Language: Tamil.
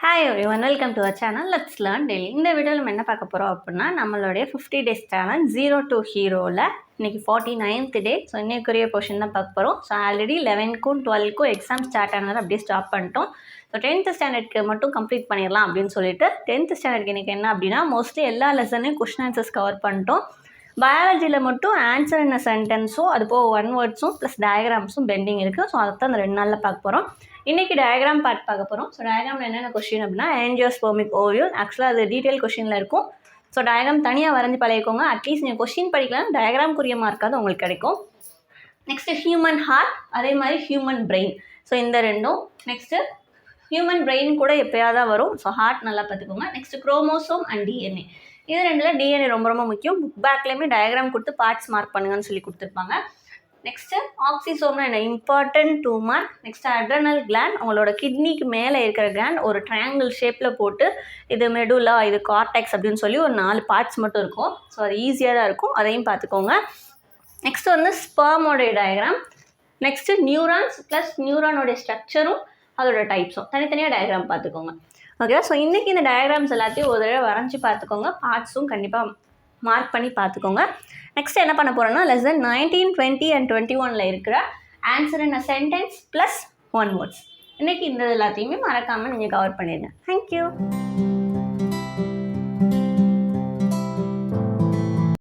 Hi everyone, welcome to our channel let's learn daily. இந்த வீடியோவில் நம்ம என்ன பார்க்க போகிறோம் அப்படின்னா, நம்மளுடைய 50 டேஸ் சேலஞ்ச் 0 to ஹீரோவில் இன்றைக்கி 49th டே. ஸோ இன்னைக்குரிய போர்ஷன் தான் பார்க்க போகிறோம். ஸோ ஆல்ரெடி 11க்கும் 12க்கும் எக்ஸாம் ஸ்டார்ட் ஆனது அப்படியே ஸ்டாப் பண்ணிட்டோம். ஸோ 10th ஸ்டாண்டர்ட்க்கு மட்டும் கம்ப்ளீட் பண்ணிடலாம் அப்படின்னு சொல்லிட்டு 10th ஸ்டாண்டர்ட்க்கு இன்றைக்கி என்ன அப்படின்னா, மோஸ்ட்லி எல்லா லெசனையும் கொஸ்டின் ஆன்சர்ஸ் கவர் பண்ணிட்டோம். பயாலஜியில் மட்டும் ஆன்சர் என்ன சென்டென்ஸும் அது போக ஒன் வேர்ட்ஸும் ப்ளஸ் டயக்ராம்ஸும் பெண்டிங் இருக்குது. ஸோ அதை தான் அந்த 2 நாளில் பார்க்க போகிறோம். இன்றைக்கி டயக்ராம் பார்ட் பார்க்க போகிறோம். ஸோ டயக்ராமில் என்னென்ன கொஸ்டின் அப்படின்னா, ஆஞ்சியோஸ்பெர்மிக் ஓவியூல். ஆக்சுவலாக அது டீட்டெயில் கொஸ்டினில் இருக்கும். ஸோ டயக்ராம் தனியாக வரைஞ்சி பழகிக்கோங்க. அட்லீஸ்ட் நீங்கள் கொஸ்டின் படிக்கலாம், டயக்ராம்க்குரிய மார்க்காவது உங்களுக்கு கிடைக்கும். நெக்ஸ்ட்டு ஹியூமன் ஹார்ட், அதே மாதிரி ஹியூமன் பிரெயின். ஸோ இந்த ரெண்டும். நெக்ஸ்ட்டு ஹியூமன் பிரெயின் கூட எப்போயாவது தான் வரும். ஸோ ஹார்ட் நல்லா பார்த்துக்கோங்க. Next chromosome and DNA. இது ரெண்டில் டிஎன்ஏ ரொம்ப ரொம்ப முக்கியம். புக் பேக்லேயுமே டயக்ராம் கொடுத்து பார்ட்ஸ் மார்க் பண்ணுங்கன்னு சொல்லி கொடுத்துருப்பாங்க. நெக்ஸ்ட்டு ஆக்சிசோம்னா என்ன, important 2 mark. Next adrenal gland, உங்களோட கிட்னிக்கு மேலே இருக்கிற கிளாண்ட் ஒரு ட்ரையாங்கிள் ஷேப்பில் போட்டு இது மெடுலா, இது கார்டெக்ஸ் அப்படின்னு சொல்லி ஒரு 4 பார்ட்ஸ் மட்டும் இருக்கும். ஸோ அது ஈஸியாக தான் இருக்கும், அதையும் பார்த்துக்கோங்க. நெக்ஸ்ட்டு வந்து ஸ்பெர்மோடைய டயக்ராம். நெக்ஸ்ட்டு நியூரான்ஸ் ப்ளஸ் நியூரானோடைய ஸ்ட்ரக்சரும் அதோட டைப்ஸும் தனித்தனியாக டயக்ராம் பார்த்துக்கோங்க. ஓகே, ஸோ இன்றைக்கி இந்த டயக்ராம்ஸ் எல்லாத்தையும் ஒரு தடவை வரைஞ்சி பார்த்துக்கோங்க. பார்ட்ஸும் கண்டிப்பாக மார்க் பண்ணி பார்த்துக்கோங்க. நெக்ஸ்ட் என்ன பண்ண போகிறோன்னா, லெசன் 19, 20 and 21 இருக்கிற ஆன்சர் இன் அ சென்டென்ஸ் ப்ளஸ் ஒன் வேர்ட்ஸ். இன்றைக்கி இந்த எல்லாத்தையுமே மறக்காமல் நீங்கள் கவர் பண்ணிடுங்க. தேங்க்யூ.